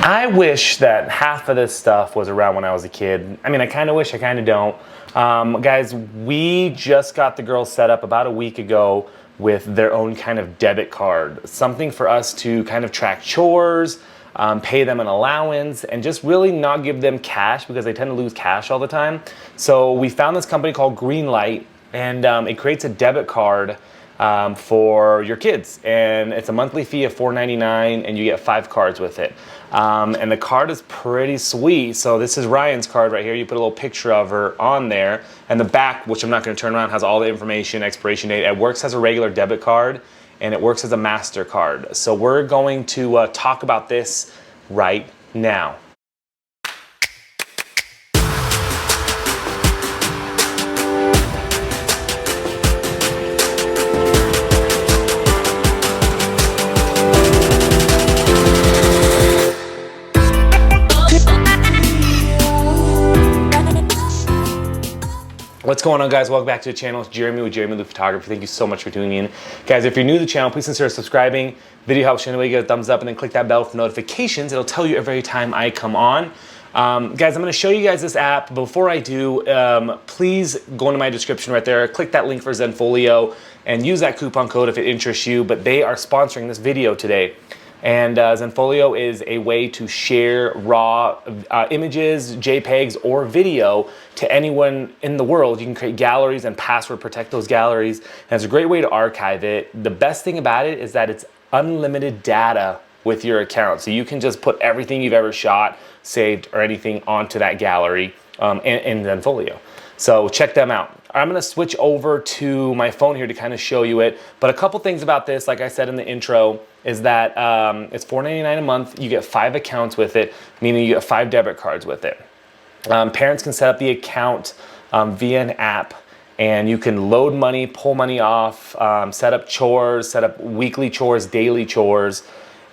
I wish that half of this stuff was around when I was a kid. I mean, I kind of wish, I kind of don't. Guys, we just got the girls set up about a week ago with their own kind of debit card. Something for us to kind of track chores, pay them an allowance, and just really not give them cash because they tend to lose cash all the time. So we found this company called Greenlight, and it creates a debit card for your kids, and it's a monthly fee of $4.99, and you get 5 cards with it. And the card is pretty sweet. So this is Ryan's card right here. You put a little picture of her on there, and the back, which I'm not going to turn around, has all the information, expiration date. It works as a regular debit card, and it works as a MasterCard. So we're going to talk about this right now. What's going on, guys? Welcome back to the channel. It's Jeramie with Jeramie the Photographer. Thank you so much for tuning in. Guys, if you're new to the channel, please consider subscribing. Video helps you anyway. Give a thumbs up and then click that bell for notifications. It'll tell you every time I come on. Guys, I'm going to show you guys this app. Before I do, please go into my description right there. Click that link for Zenfolio and use that coupon code if it interests you. But they are sponsoring this video today. And Zenfolio is a way to share raw images, JPEGs, or video to anyone in the world. You can create galleries and password protect those galleries. And it's a great way to archive it. The best thing about it is that it's unlimited data with your account. So you can just put everything you've ever shot, saved, or anything onto that gallery in Zenfolio. So check them out. I'm gonna switch over to my phone here to kind of show you it. But a couple things about this, like I said in the intro, is that it's $4.99 a month. You get 5 accounts with it, meaning you get 5 debit cards with it. Parents can set up the account via an app, and you can load money, pull money off, set up chores, set up weekly chores, daily chores,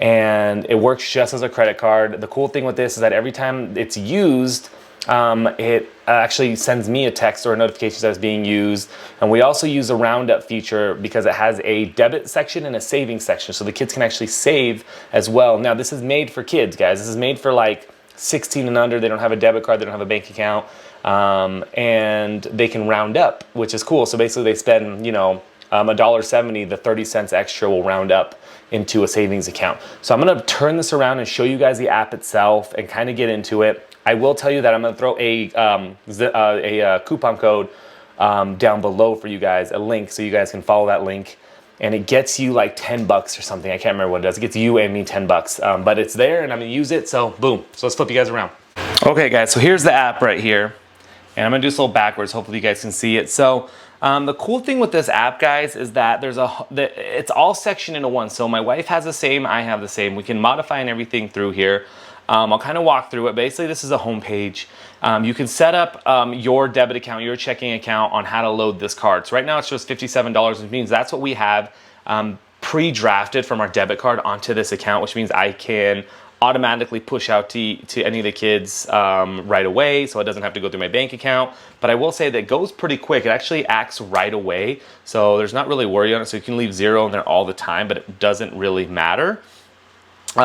and it works just as a credit card. The cool thing with this is that every time it's used, it actually sends me a text or a notification that it's being used. And we also use a roundup feature because it has a debit section and a savings section, so the kids can actually save as well. Now, this is made for kids, guys. This is made for like 16 and under. They don't have a debit card, they don't have a bank account, and they can round up, which is cool. So basically they spend, you know, $1.70, the 30 cents extra will round up into a savings account. So I'm gonna turn this around and show you guys the app itself and kind of get into it. I will tell you that I'm gonna throw a coupon code down below for you guys, a link, so you guys can follow that link, and it gets you like 10 bucks or something. I can't remember what it does. It gets you and me 10 bucks, but it's there and I'm gonna use it, so boom. So let's flip you guys around. Okay, guys, so here's the app right here, and I'm gonna do this a little backwards. Hopefully you guys can see it. So the cool thing with this app, guys, is that it's all sectioned into one. So my wife has the same, I have the same. We can modify and everything through here. I'll kind of walk through it. Basically, this is a home page. You can set up your debit account, your checking account on how to load this card. So right now it's just $57, which means that's what we have pre-drafted from our debit card onto this account, which means I can automatically push out to any of the kids right away, so it doesn't have to go through my bank account. But I will say that it goes pretty quick. It actually acts right away, so there's not really worry on it. So you can leave 0 in there all the time, but it doesn't really matter.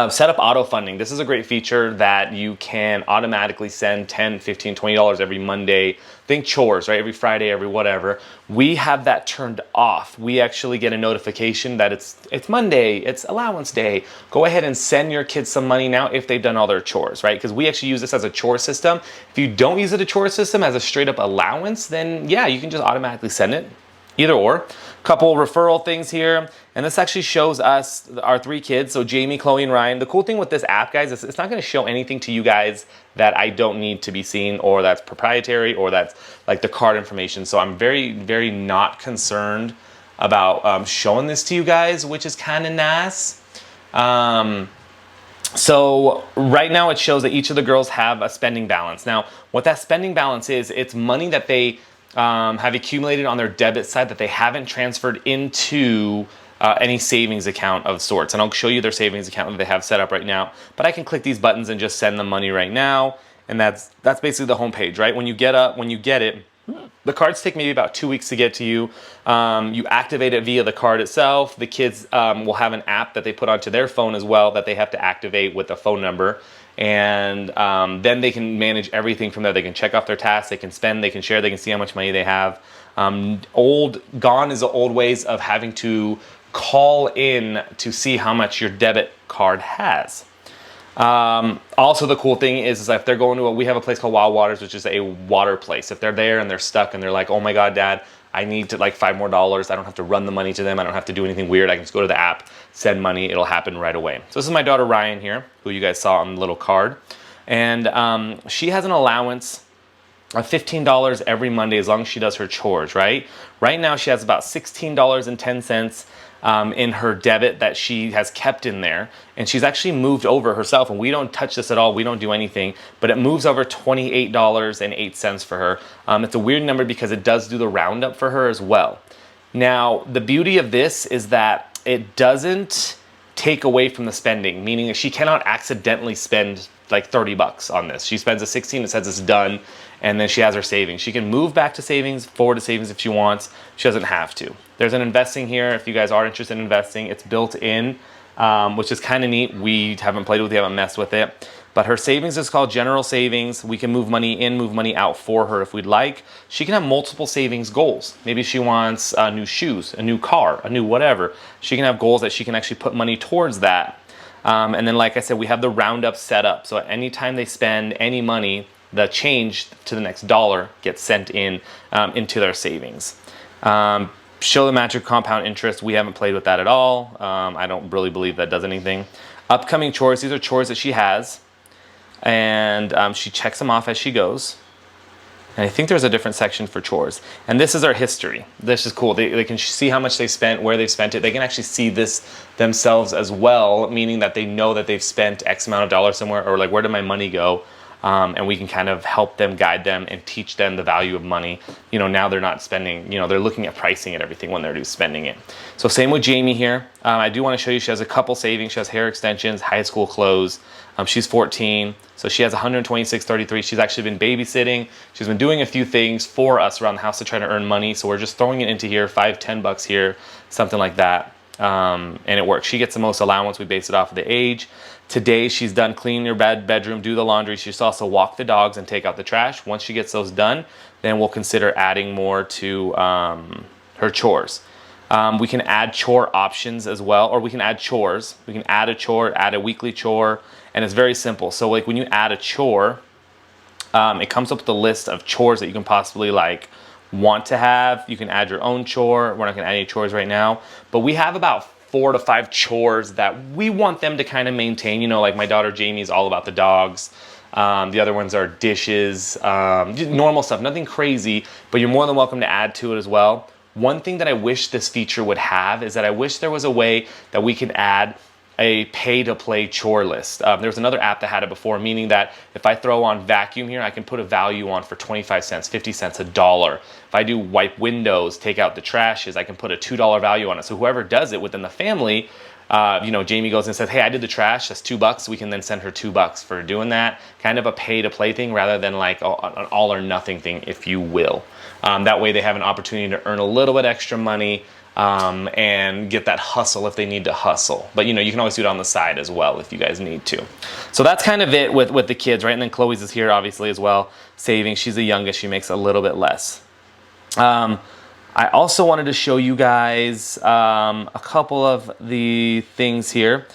Set up auto funding. This is a great feature that you can automatically send $10, $15, $20 every Monday. Think chores, right? Every Friday, every whatever. We have that turned off. We actually get a notification that it's Monday, it's allowance day. Go ahead and send your kids some money now if they've done all their chores, right? Because we actually use this as a chore system. If you don't use it as a chore system, as a straight up allowance, then yeah, you can just automatically send it. Either or. Couple referral things here, and this actually shows us our 3 kids, so Jamie, Chloe, and Ryan. The cool thing with this app, guys, is it's not going to show anything to you guys that I don't need to be seen, or that's proprietary, or that's like the card information. So I'm very, very not concerned about showing this to you guys, which is kind of nice. So right now it shows that each of the girls have a spending balance. Now, what that spending balance is, it's money that they have accumulated on their debit side that they haven't transferred into any savings account of sorts. And I'll show you their savings account that they have set up right now. But I can click these buttons and just send them money right now. And that's basically the home page, right? When you get it, the cards take maybe about 2 weeks to get to you. You activate it via the card itself. The kids will have an app that they put onto their phone as well that they have to activate with a phone number. and then they can manage everything from there. They can check off their tasks, they can spend, they can share, they can see how much money they have. Gone is the old ways of having to call in to see how much your debit card has. Also the cool thing is if they're going to we have a place called Wild Waters, which is a water place. If they're there and they're stuck and they're like, oh my God, Dad, I need to like $5 more. I don't have to run the money to them. I don't have to do anything weird. I can just go to the app, send money. It'll happen right away. So this is my daughter Ryan here, who you guys saw on the little card. And she has an allowance of $15 every Monday as long as she does her chores, right? Right now she has about $16.10 in her debit that she has kept in there, and she's actually moved over herself, and we don't touch this at all, we don't do anything, but it moves over $28.08 for her. It's a weird number because it does do the roundup for her as well. Now the beauty of this is that it doesn't take away from the spending, meaning that she cannot accidentally spend like 30 bucks on this. She spends a 16, it says it's done, and then she has her savings. She can move back to savings, forward to savings if she wants. She doesn't have to. There's an investing here. If you guys are interested in investing, it's built in, which is kind of neat. We haven't played with it, haven't messed with it. But her savings is called general savings. We can move money in, move money out for her if we'd like. She can have multiple savings goals. Maybe she wants new shoes, a new car, a new whatever. She can have goals that she can actually put money towards that. And then, like I said, we have the roundup set up. So anytime they spend any money, the change to the next dollar gets sent in into their savings. Show the magic compound interest. We haven't played with that at all. I don't really believe that does anything. Upcoming chores. These are chores that she has. And she checks them off as she goes. And I think there's a different section for chores. And this is our history. This is cool. They can see how much they spent, where they've spent it. They can actually see this themselves as well, meaning that they know that they've spent X amount of dollars somewhere, or like, where did my money go? And we can kind of help them, guide them, and teach them the value of money. You know, now they're not spending, you know, they're looking at pricing and everything when they're spending it. So same with Jamie here. I do want to show you, she has a couple savings. She has hair extensions, high school clothes. She's 14, so she has $126.33. She's actually been babysitting. She's been doing a few things for us around the house to try to earn money. So we're just throwing it into here, $5-10 here, something like that. And it works. She gets the most allowance. We base it off of the age. Today she's done cleaning her bedroom, do the laundry. She's also walk the dogs and take out the trash. Once she gets those done, then we'll consider adding more to her chores. We can add chore options as well, or we can add chores. We can add a chore, add a weekly chore, and it's very simple. So like when you add a chore, it comes up with a list of chores that you can possibly like want to have. You can add your own chore. We're not gonna add any chores right now, but we have about 4 to 5 chores that we want them to kind of maintain. You know, like my daughter Jamie is all about the dogs. The other ones are dishes, normal stuff, nothing crazy, but you're more than welcome to add to it as well. One thing that I wish this feature would have is that I wish there was a way that we could add a pay-to-play chore list. There was another app that had it before, meaning that if I throw on vacuum here, I can put a value on for 25 cents, 50 cents, $1. If I do wipe windows, take out the trashes, I can put a $2 value on it. So whoever does it within the family, you know, Jamie goes and says, hey, I did the trash, that's $2. We can then send her $2 for doing that. Kind of a pay-to-play thing rather than like an all or nothing thing, if you will. That way they have an opportunity to earn a little bit extra money and get that hustle if they need to hustle. But you know, you can always do it on the side as well if you guys need to. So that's kind of it with the kids, right? And then Chloe's is here obviously as well, saving. She's the youngest, she makes a little bit less. I also wanted to show you guys a couple of the things here.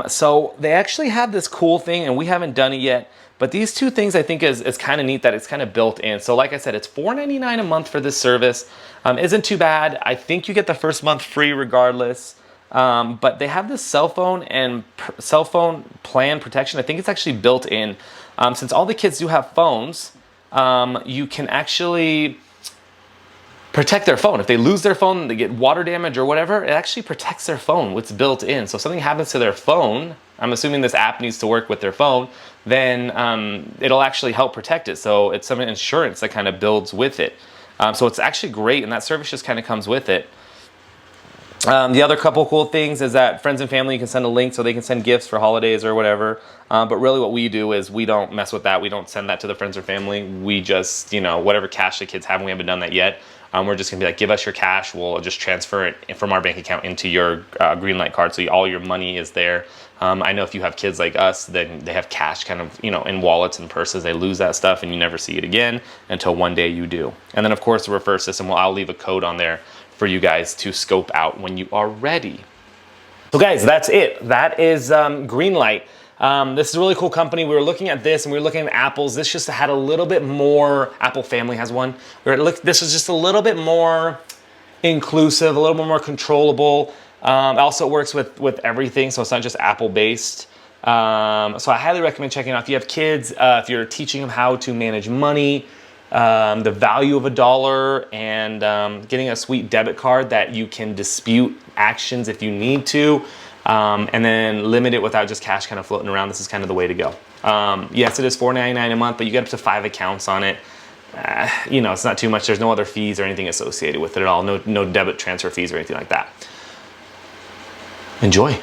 So they actually have this cool thing, and we haven't done it yet, but these two things I think is kind of neat that it's kind of built in. So like I said, it's $4.99 a month for this service. Isn't too bad. I think you get the first month free regardless. But they have this cell phone and cell phone plan protection. I think it's actually built in. Since all the kids do have phones, you can actually protect their phone. If they lose their phone, they get water damage or whatever, it actually protects their phone. It's built in. So if something happens to their phone, I'm assuming this app needs to work with their phone, then it'll actually help protect it. So it's some insurance that kind of builds with it. So it's actually great, and that service just kind of comes with it. The other couple cool things is that friends and family, you can send a link so they can send gifts for holidays or whatever. But really what we do is we don't mess with that. We don't send that to the friends or family. We just, you know, whatever cash the kids have, and we haven't done that yet. We're just gonna be like, give us your cash. We'll just transfer it from our bank account into your Greenlight card. So all your money is there. I know if you have kids like us, then they have cash kind of, you know, in wallets and purses. They lose that stuff and you never see it again until one day you do. And then of course the refer system, well, I'll leave a code on there for you guys to scope out when you are ready. So guys, that's it. That is Greenlight. This is a really cool company. We were looking at this and we were looking at Apple's. This just had a little bit more, Apple Family has one. This was just a little bit more inclusive, a little bit more controllable. Also works with everything, so it's not just Apple based. So I highly recommend checking it out. If you have kids, if you're teaching them how to manage money, the value of $1, and getting a sweet debit card that you can dispute actions if you need to, and then limit it without just cash kind of floating around. This is kind of the way to go. Yes, it is $4.99 a month, but you get up to 5 accounts on it. You know, it's not too much. There's no other fees or anything associated with it at all. No debit transfer fees or anything like that. Enjoy.